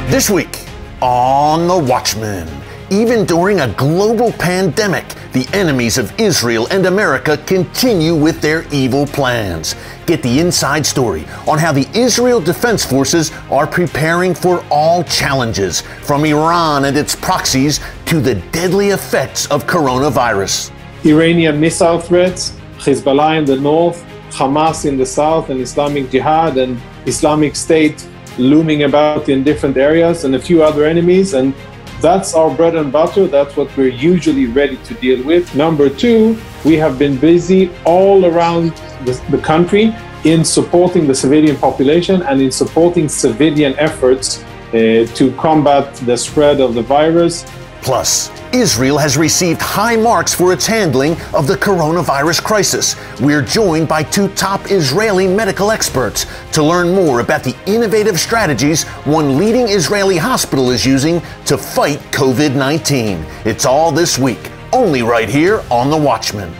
This week on The Watchman, even during a global pandemic, the enemies of Israel and America continue with their evil plans. Get the inside story on how the Israel Defense Forces are preparing for all challenges, from Iran and its proxies to the deadly effects of coronavirus. Iranian missile threats, Hezbollah in the north, Hamas in the south, and Islamic Jihad and Islamic State looming about in different areas, and a few other enemies. And that's our bread and butter. That's what we're usually ready to deal with. Number two, we have been busy all around the country in supporting the civilian population and in supporting civilian efforts to combat the spread of the virus. Plus, Israel has received high marks for its handling of the coronavirus crisis. We're joined by two top Israeli medical experts to learn more about the innovative strategies one leading Israeli hospital is using to fight COVID-19. It's all this week, only right here on The Watchman.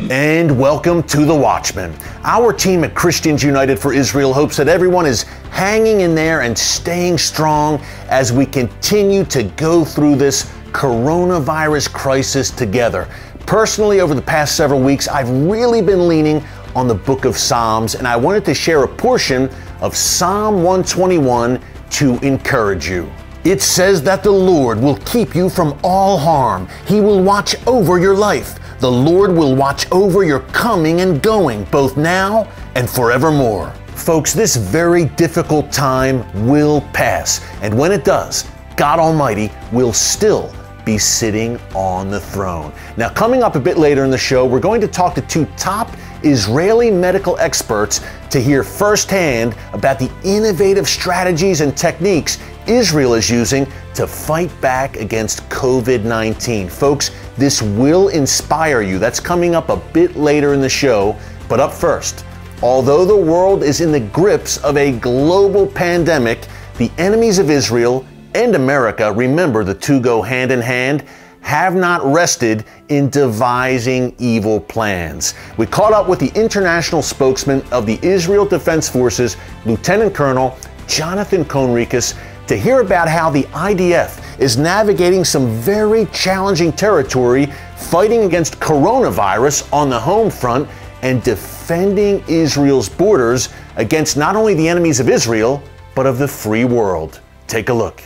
And welcome to The Watchman. Our team at Christians United for Israel hopes that everyone is hanging in there and staying strong as we continue to go through this coronavirus crisis together. Personally, over the past several weeks, I've really been leaning on the book of Psalms, and I wanted to share a portion of Psalm 121 to encourage you. It says that the Lord will keep you from all harm. He will watch over your life. The Lord will watch over your coming and going, both now and forevermore. Folks, this very difficult time will pass. And when it does, God Almighty will still be sitting on the throne. Now, coming up a bit later in the show, we're going to talk to two top Israeli medical experts to hear firsthand about the innovative strategies and techniques Israel is using to fight back against COVID-19. Folks, this will inspire you. That's coming up a bit later in the show. But up first, although the world is in the grips of a global pandemic, the enemies of Israel and America, remember the two go hand in hand, have not rested in devising evil plans. We caught up with the international spokesman of the Israel Defense Forces, Lieutenant Colonel Jonathan Conricus, to hear about how the IDF is navigating some very challenging territory, fighting against coronavirus on the home front and defending Israel's borders against not only the enemies of Israel, but of the free world. Take a look.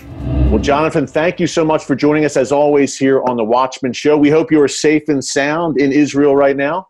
Well, Jonathan, thank you so much for joining us as always here on The Watchman Show. We hope you are safe and sound in Israel right now.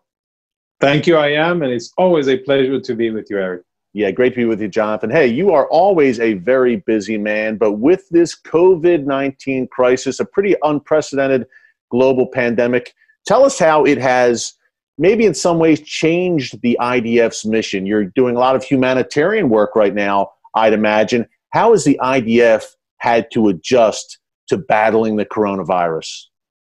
Thank you, I am, and it's always a pleasure to be with you, Eric. Yeah, great to be with you, Jonathan. Hey, you are always a very busy man, but with this COVID-19 crisis, a pretty unprecedented global pandemic, tell us how it has maybe in some ways changed the IDF's mission. You're doing a lot of humanitarian work right now, I'd imagine. How has the IDF had to adjust to battling the coronavirus?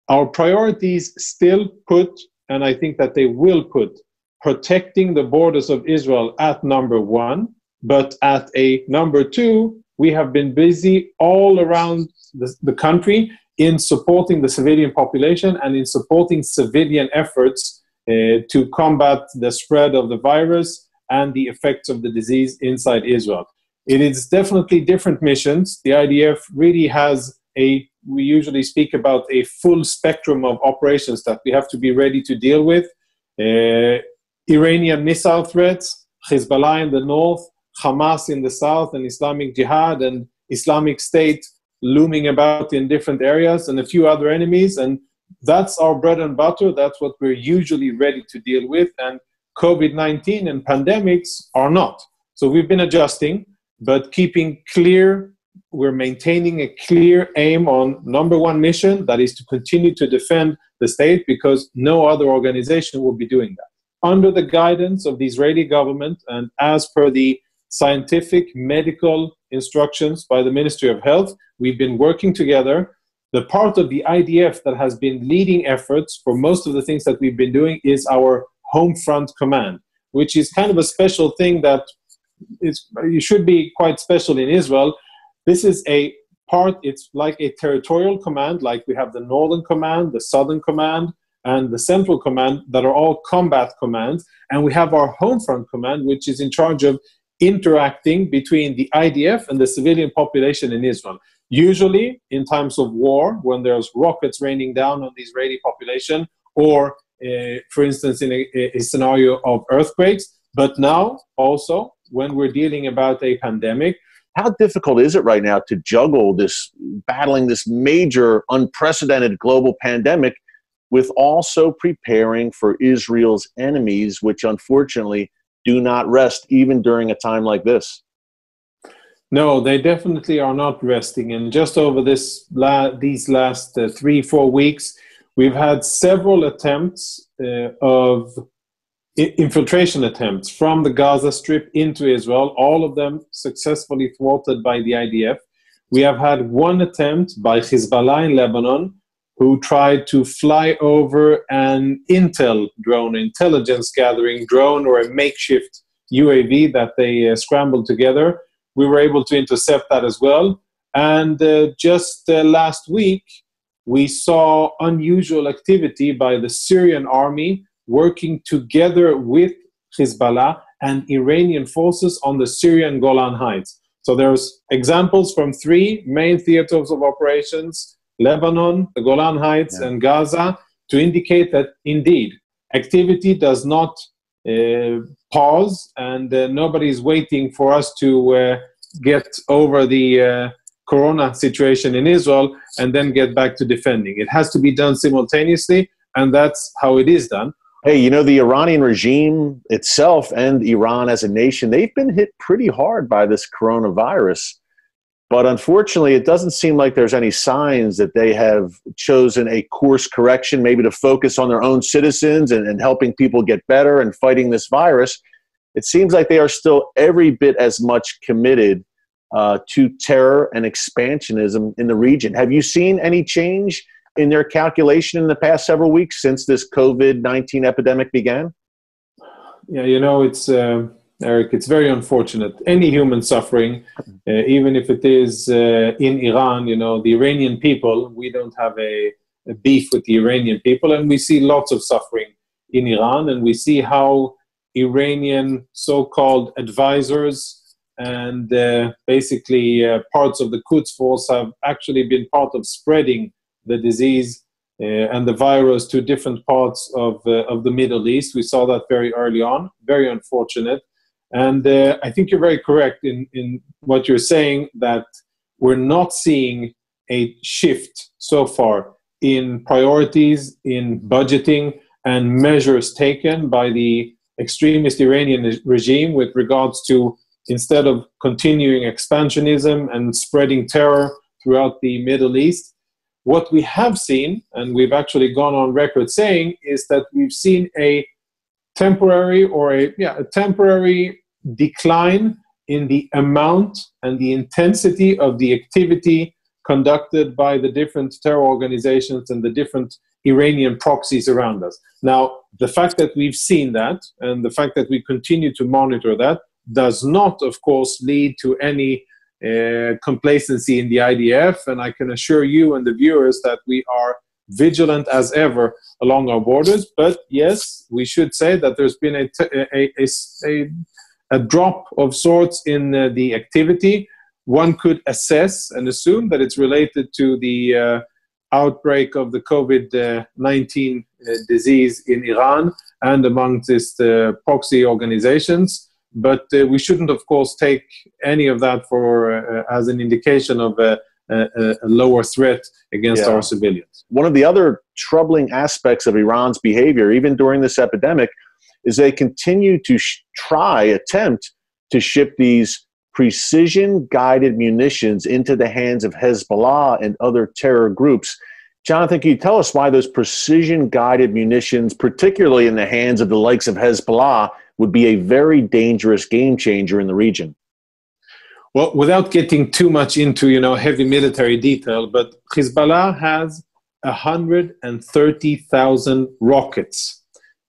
Our priorities still put, and I think that they will put, protecting the borders of Israel at number one, but at a number two, we have been busy all around the country in supporting the civilian population and in supporting civilian efforts to combat the spread of the virus and the effects of the disease inside Israel. It is definitely different missions. The IDF really has we usually speak about a full spectrum of operations that we have to be ready to deal with. Iranian missile threats, Hezbollah in the north, Hamas in the south, and Islamic Jihad and Islamic State looming about in different areas, and a few other enemies. And that's our bread and butter. That's what we're usually ready to deal with. And COVID-19 and pandemics are not. So we've been adjusting, but keeping clear, we're maintaining a clear aim on number one mission, that is to continue to defend the state, because no other organization will be doing that. Under the guidance of the Israeli government and as per the scientific medical instructions by the Ministry of Health, we've been working together The part of the IDF that has been leading efforts for most of the things that we've been doing is our Home Front Command, which is kind of a special thing that it should be quite special in Israel. This is a part, it's like a territorial command, like we have the Northern Command, the Southern Command, and the Central Command that are all combat commands. And we have our Home Front Command, which is in charge of interacting between the IDF and the civilian population in Israel. Usually in times of war, when there's rockets raining down on the Israeli population, or for instance in a scenario of earthquakes, but now also when we're dealing about a pandemic. How difficult is it right now to juggle battling this major unprecedented global pandemic with also preparing for Israel's enemies, which unfortunately do not rest even during a time like this? No, they definitely are not resting. And just over these last 3-4 weeks, we've had several attempts of infiltration attempts from the Gaza Strip into Israel, all of them successfully thwarted by the IDF. We have had one attempt by Hezbollah in Lebanon, who tried to fly over an intelligence gathering drone, or a makeshift UAV that they scrambled together. We were able to intercept that as well. And just last week, we saw unusual activity by the Syrian army working together with Hezbollah and Iranian forces on the Syrian Golan Heights. So there's examples from 3 main theaters of operations: Lebanon, the Golan Heights, and Gaza, to indicate that indeed activity does not pause, and nobody's waiting for us to get over the corona situation in Israel and then get back to defending. It has to be done simultaneously, and that's how it is done. Hey, you know, the Iranian regime itself and Iran as a nation, they've been hit pretty hard by this coronavirus. But unfortunately, it doesn't seem like there's any signs that they have chosen a course correction, maybe to focus on their own citizens and helping people get better and fighting this virus. It seems like they are still every bit as much committed to terror and expansionism in the region. Have you seen any change in their calculation in the past several weeks since this COVID-19 epidemic began? Yeah, you know, it's Eric, it's very unfortunate. Any human suffering, even if it is in Iran, you know, the Iranian people, we don't have a beef with the Iranian people, and we see lots of suffering in Iran, and we see how Iranian so-called advisors and basically parts of the Quds force have actually been part of spreading the disease and the virus to different parts of the Middle East. We saw that very early on, very unfortunate. And I think you're very correct in what you're saying, that we're not seeing a shift so far in priorities, in budgeting, and measures taken by the extremist Iranian regime with regards to, instead of continuing expansionism and spreading terror throughout the Middle East, what we have seen, and we've actually gone on record saying, is that we've seen a temporary decline in the amount and the intensity of the activity conducted by the different terror organizations and the different Iranian proxies around us. Now, the fact that we've seen that and the fact that we continue to monitor that does not, of course, lead to any complacency in the IDF, and I can assure you and the viewers that we are vigilant as ever along our borders. But yes, we should say that there's been a drop of sorts in the activity. One could assess and assume that it's related to the outbreak of the COVID-19 disease in Iran and amongst its proxy organizations. But we shouldn't, of course, take any of that for as an indication of a lower threat against our civilians. One of the other troubling aspects of Iran's behavior, even during this epidemic, is they continue to attempt to ship these precision-guided munitions into the hands of Hezbollah and other terror groups. Jonathan, can you tell us why those precision-guided munitions, particularly in the hands of the likes of Hezbollah, would be a very dangerous game changer in the region? Well, without getting too much into, heavy military detail, but Hezbollah has 130,000 rockets.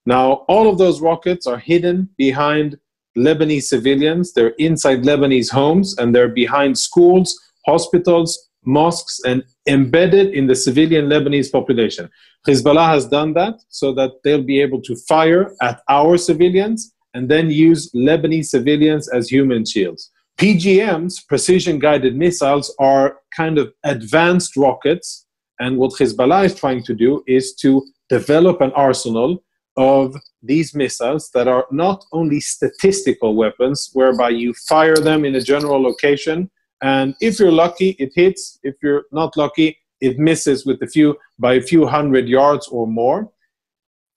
Now, all of those rockets are hidden behind Lebanese civilians. They're inside Lebanese homes, and they're behind schools, hospitals, mosques, and embedded in the civilian Lebanese population. Hezbollah has done that so that they'll be able to fire at our civilians and then use Lebanese civilians as human shields. PGMs, precision-guided missiles, are kind of advanced rockets, and what Hezbollah is trying to do is to develop an arsenal of these missiles that are not only statistical weapons, whereby you fire them in a general location, and if you're lucky, it hits. If you're not lucky, it misses by a few hundred yards or more.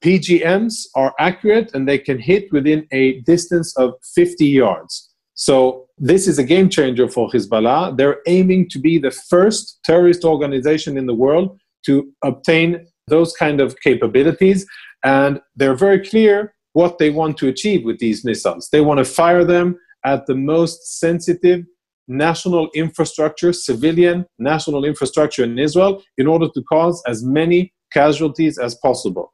PGMs are accurate, and they can hit within a distance of 50 yards. So this is a game changer for Hezbollah. They're aiming to be the first terrorist organization in the world to obtain those kind of capabilities. And they're very clear what they want to achieve with these missiles. They want to fire them at the most sensitive national infrastructure, civilian national infrastructure in Israel, in order to cause as many casualties as possible.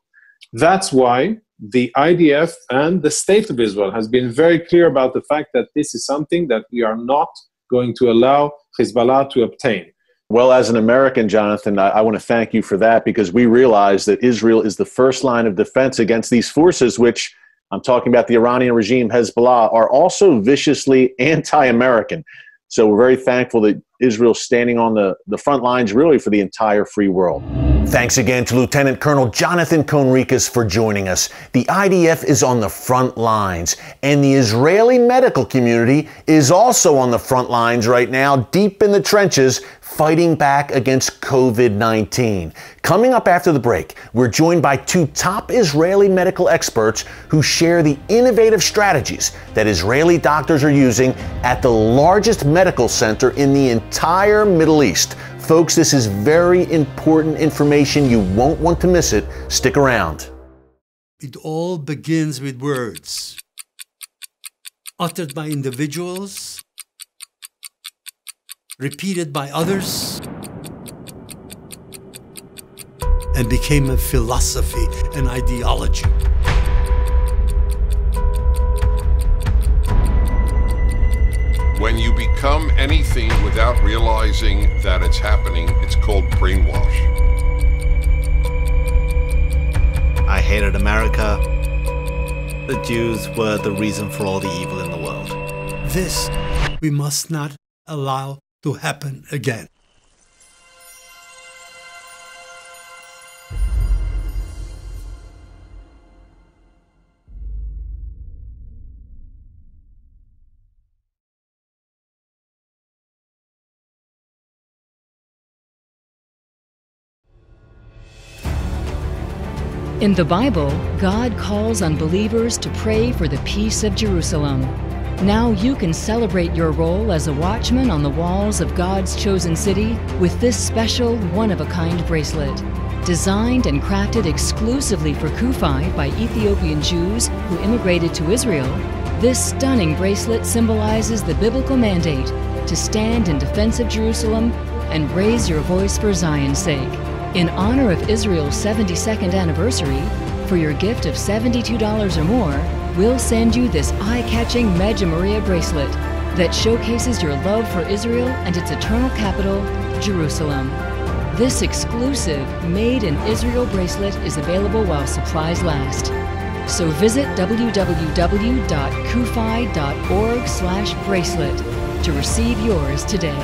That's why the IDF and the state of Israel has been very clear about the fact that this is something that we are not going to allow Hezbollah to obtain. Well, as an American, Jonathan, I want to thank you for that, because we realize that Israel is the first line of defense against these forces, which I'm talking about the Iranian regime, Hezbollah, are also viciously anti-American. So we're very thankful that Israel's standing on the front lines, really, for the entire free world. Thanks again to Lieutenant Colonel Jonathan Conricus for joining us. The IDF is on the front lines, and the Israeli medical community is also on the front lines right now, deep in the trenches, fighting back against COVID-19. Coming up after the break, we're joined by two top Israeli medical experts who share the innovative strategies that Israeli doctors are using at the largest medical center in the entire Middle East. Folks, this is very important information. You won't want to miss it. Stick around. It all begins with words uttered by individuals, repeated by others, and became a philosophy, an ideology. When you become anything without realizing that it's happening, it's called brainwash. I hated America. The Jews were the reason for all the evil in the world. This we must not allow to happen again. In the Bible, God calls on believers to pray for the peace of Jerusalem. Now you can celebrate your role as a watchman on the walls of God's chosen city with this special one-of-a-kind bracelet. Designed and crafted exclusively for Kufi by Ethiopian Jews who immigrated to Israel, this stunning bracelet symbolizes the biblical mandate to stand in defense of Jerusalem and raise your voice for Zion's sake. In honor of Israel's 72nd anniversary, for your gift of $72 or more, we'll send you this eye-catching Medja Maria bracelet that showcases your love for Israel and its eternal capital, Jerusalem. This exclusive Made in Israel bracelet is available while supplies last. So visit www.kufi.org/bracelet to receive yours today.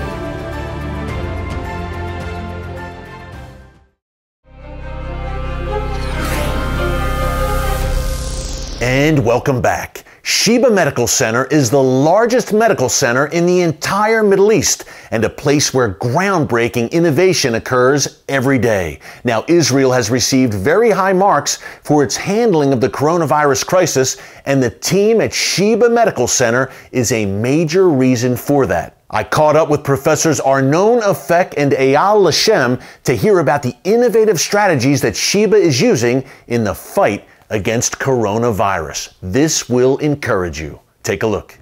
And welcome back. Sheba Medical Center is the largest medical center in the entire Middle East and a place where groundbreaking innovation occurs every day. Now, Israel has received very high marks for its handling of the coronavirus crisis, and the team at Sheba Medical Center is a major reason for that. I caught up with Professors Arnon Afek and Eyal Lashem to hear about the innovative strategies that Sheba is using in the fight against coronavirus. This will encourage you. Take a look.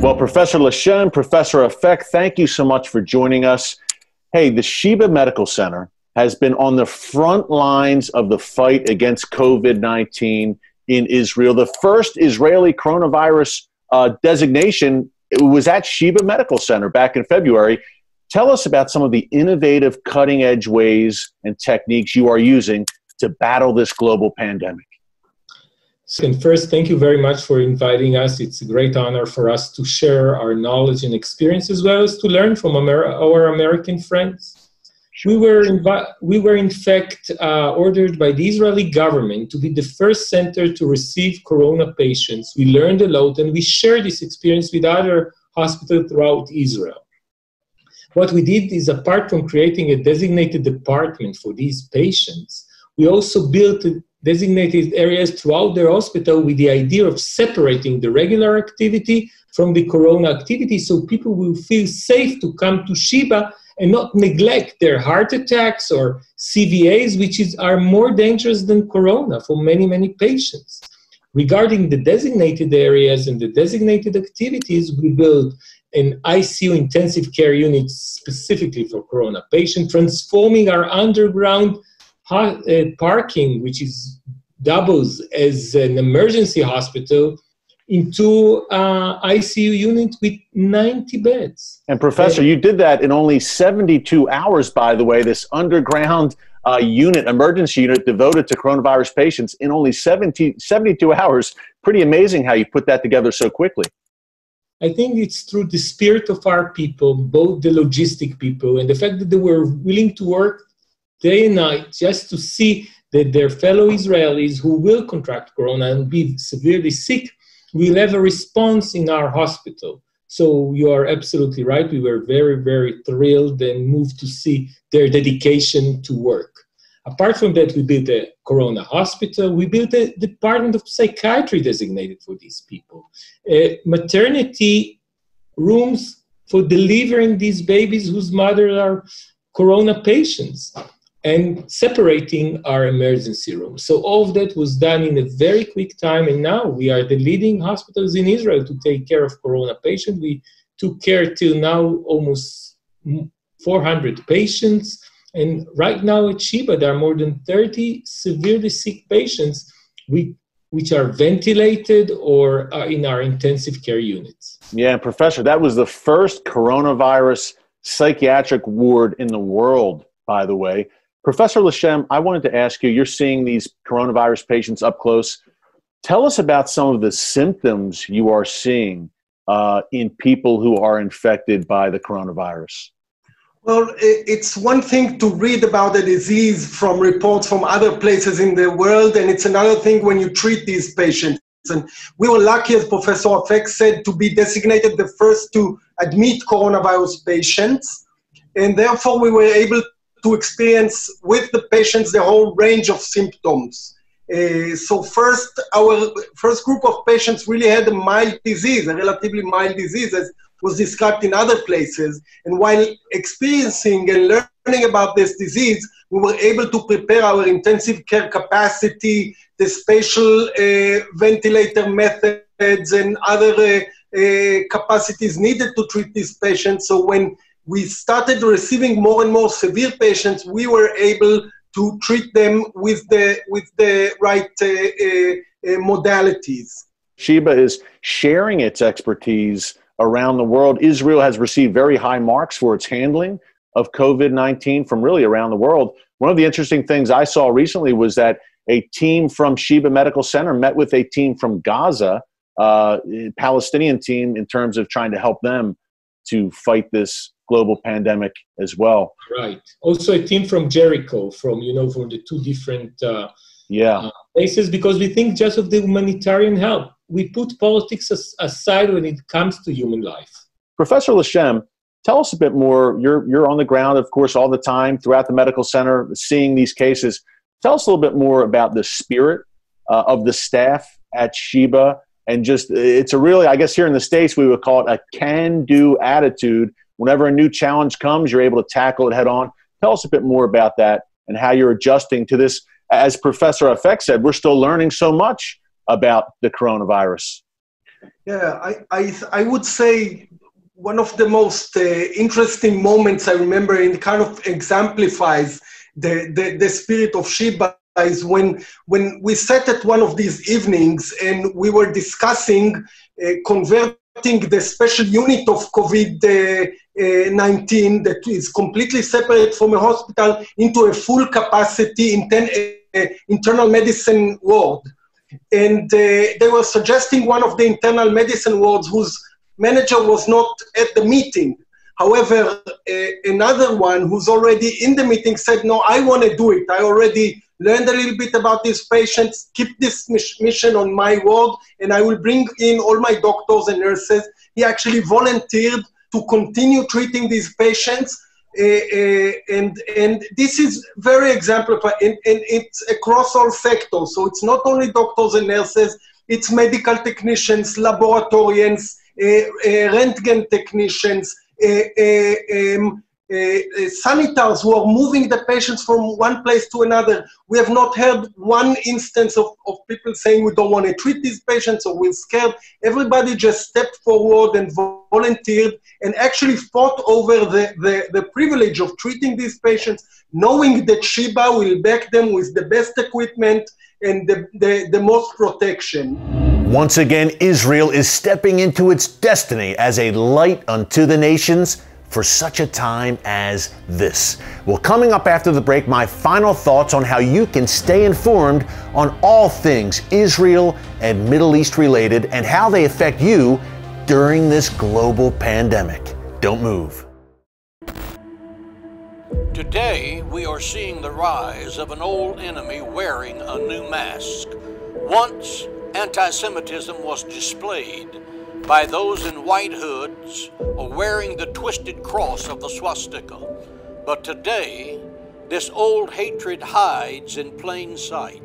Well, Professor Lashem, Professor Afek, thank you so much for joining us. Hey, the Sheba Medical Center has been on the front lines of the fight against COVID-19 in Israel. The first Israeli coronavirus designation was at Sheba Medical Center back in February. Tell us about some of the innovative, cutting-edge ways and techniques you are using to battle this global pandemic. And first, thank you very much for inviting us. It's a great honor for us to share our knowledge and experience, as well as to learn from our American friends. We were in fact ordered by the Israeli government to be the first center to receive corona patients. We learned a lot, and we shared this experience with other hospitals throughout Israel. What we did is, apart from creating a designated department for these patients, we also built designated areas throughout their hospital with the idea of separating the regular activity from the corona activity, so people will feel safe to come to Sheba and not neglect their heart attacks or CVAs, which are more dangerous than corona for many, many patients. Regarding the designated areas and the designated activities, we built an ICU intensive care unit specifically for corona patients, transforming our underground parking, which doubles as an emergency hospital, into ICU unit with 90 beds. And Professor, you did that in only 72 hours, by the way, this underground emergency unit devoted to coronavirus patients in only 72 hours. Pretty amazing how you put that together so quickly. I think it's through the spirit of our people, both the logistic people and the fact that they were willing to work day and night just to see that their fellow Israelis who will contract corona and be severely sick will have a response in our hospital. So you are absolutely right. We were very, very thrilled and moved to see their dedication to work. Apart from that, we built a corona hospital. We built a department of psychiatry designated for these people. Maternity rooms for delivering these babies whose mothers are corona patients, and separating our emergency rooms. So all of that was done in a very quick time, and now we are the leading hospitals in Israel to take care of corona patients. We took care till now almost 400 patients, and right now at Sheba there are more than 30 severely sick patients which are ventilated or are in our intensive care units. Yeah, Professor, that was the first coronavirus psychiatric ward in the world, by the way. Professor Lashem, I wanted to ask you, you're seeing these coronavirus patients up close. Tell us about some of the symptoms you are seeing in people who are infected by the coronavirus. Well, it's one thing to read about the disease from reports from other places in the world, and it's another thing when you treat these patients. And we were lucky, as Professor Afek said, to be designated the first to admit coronavirus patients, and therefore we were able to experience with the patients the whole range of symptoms. So first, our first group of patients really had a mild disease, a relatively mild disease, as was described in other places. And while experiencing and learning about this disease, we were able to prepare our intensive care capacity, the spatial ventilator methods, and other capacities needed to treat these patients. So when we started receiving more and more severe patients, we were able to treat them with the right modalities. Sheba is sharing its expertise around the world. Israel has received very high marks for its handling of COVID-19 from really around the world. One of the interesting things I saw recently was that a team from Sheba Medical Center met with a team from Gaza, Palestinian team, in terms of trying to help them to fight this global pandemic as well. Right. Also a team from Jericho, from the two different places, because we think just of the humanitarian help. We put politics aside when it comes to human life. Professor Lashem, tell us a bit more. You're on the ground, of course, all the time throughout the medical center, seeing these cases. Tell us a little bit more about the spirit of the staff at Sheba, and just, it's a really, I guess here in the States, we would call it a can-do attitude. Whenever a new challenge comes, you're able to tackle it head on. Tell us a bit more about that and how you're adjusting to this. As Professor Afek said, we're still learning so much about the coronavirus. Yeah, I would say one of the most interesting moments I remember, and kind of exemplifies the spirit of Shiba, is when we sat at one of these evenings and we were discussing converting the special unit of COVID-19 that is completely separate from a hospital into a full capacity internal medicine ward. And they were suggesting one of the internal medicine wards whose manager was not at the meeting. However, another one who's already in the meeting said, no, I want to do it. I already learned a little bit about these patients, keep this mission on my ward, and I will bring in all my doctors and nurses. He actually volunteered to continue treating these patients. And this is very exemplary, and it's across all sectors. So it's not only doctors and nurses, it's medical technicians, laboratorians, Röntgen technicians, sanitars who are moving the patients from one place to another. We have not heard one instance of people saying we don't want to treat these patients or we're scared. Everybody just stepped forward and volunteered and actually fought over the privilege of treating these patients, knowing that Shiba will back them with the best equipment and the most protection. Once again, Israel is stepping into its destiny as a light unto the nations for such a time as this. Well, coming up after the break, my final thoughts on how you can stay informed on all things Israel and Middle East related and how they affect you during this global pandemic. Don't move. Today, we are seeing the rise of an old enemy wearing a new mask. Once, anti-Semitism was displayed by those in white hoods or wearing the twisted cross of the swastika. But today, this old hatred hides in plain sight.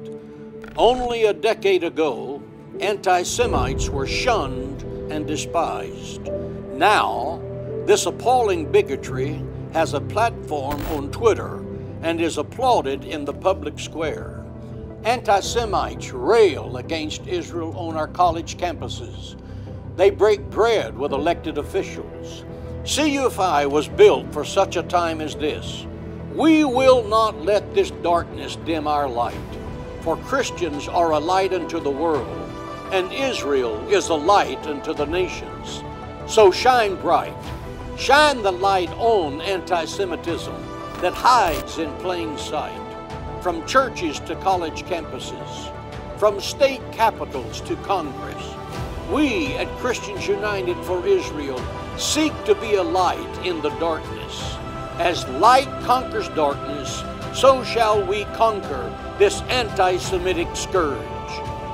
Only a decade ago, anti-Semites were shunned and despised. Now, this appalling bigotry has a platform on Twitter and is applauded in the public square. Anti-Semites rail against Israel on our college campuses. They break bread with elected officials. CUFI was built for such a time as this. We will not let this darkness dim our light, for Christians are a light unto the world, and Israel is a light unto the nations. So shine bright. Shine the light on anti-Semitism that hides in plain sight. From churches to college campuses, from state capitals to Congress, we at Christians United for Israel seek to be a light in the darkness. As light conquers darkness, so shall we conquer this anti-Semitic scourge.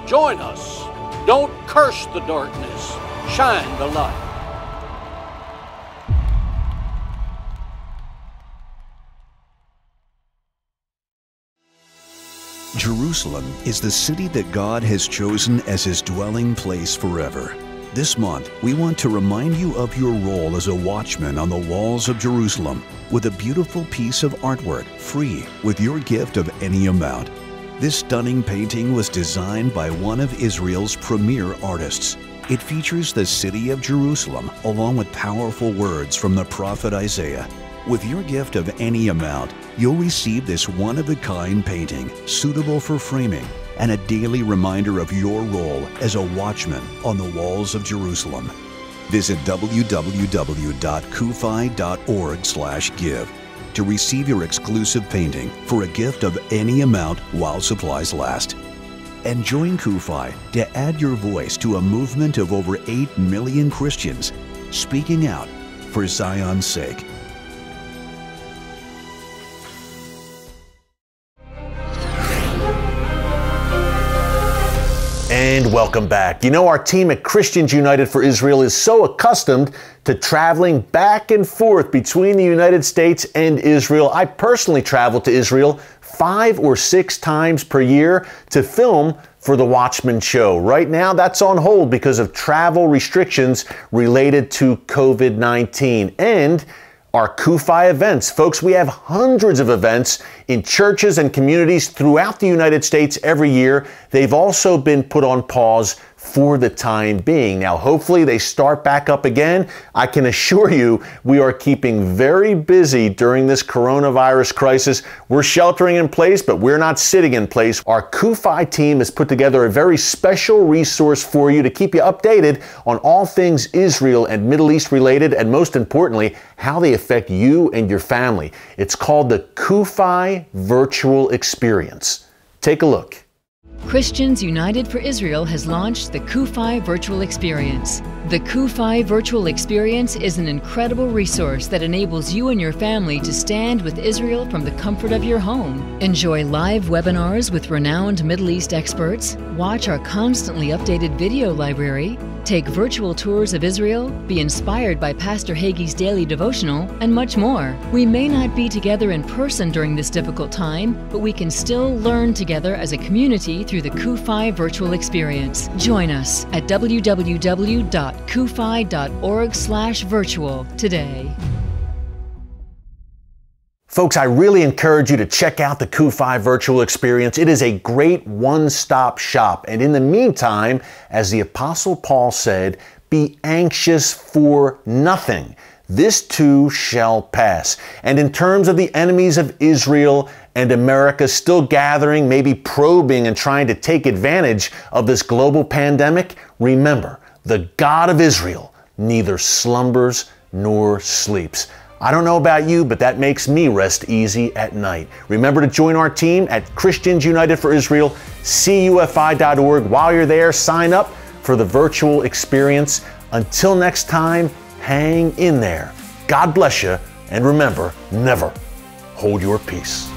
Join us. Don't curse the darkness. Shine the light. Jerusalem is the city that God has chosen as His dwelling place forever. This month, we want to remind you of your role as a watchman on the walls of Jerusalem with a beautiful piece of artwork, free, with your gift of any amount. This stunning painting was designed by one of Israel's premier artists. It features the city of Jerusalem along with powerful words from the prophet Isaiah. With your gift of any amount, you'll receive this one-of-a-kind painting suitable for framing and a daily reminder of your role as a watchman on the walls of Jerusalem. Visit www.kufi.org/give to receive your exclusive painting for a gift of any amount while supplies last. And join Kufi to add your voice to a movement of over 8 million Christians speaking out for Zion's sake. And welcome back. You know, our team at Christians United for Israel is so accustomed to traveling back and forth between the United States and Israel. I personally travel to Israel 5 or 6 times per year to film for the Watchman show. Right now, that's on hold because of travel restrictions related to COVID-19 and our Kufi events. Folks, we have hundreds of events in churches and communities throughout the United States every year. They've also been put on pause for the time being. Now, hopefully they start back up again. I can assure you we are keeping very busy during this coronavirus crisis. We're sheltering in place, but we're not sitting in place. Our QFI team has put together a very special resource for you to keep you updated on all things Israel and Middle East related, and most importantly, how they affect you and your family. It's called the QFI Virtual Experience. Take a look. Christians United for Israel has launched the QFI Virtual Experience. The QFI Virtual Experience is an incredible resource that enables you and your family to stand with Israel from the comfort of your home. Enjoy live webinars with renowned Middle East experts, watch our constantly updated video library, take virtual tours of Israel, be inspired by Pastor Hagee's daily devotional, and much more. We may not be together in person during this difficult time, but we can still learn together as a community through the QFI Virtual Experience. Join us at www.qfi.org/virtual today. Folks, I really encourage you to check out the QFI Virtual Experience. It is a great one-stop shop. And in the meantime, as the Apostle Paul said, be anxious for nothing. This too shall pass. And in terms of the enemies of Israel and America still gathering, maybe probing and trying to take advantage of this global pandemic, remember, the God of Israel neither slumbers nor sleeps. I don't know about you, but that makes me rest easy at night. Remember to join our team at Christians United for Israel, CUFI.org. While you're there, sign up for the virtual experience. Until next time, hang in there. God bless you, and remember, never hold your peace.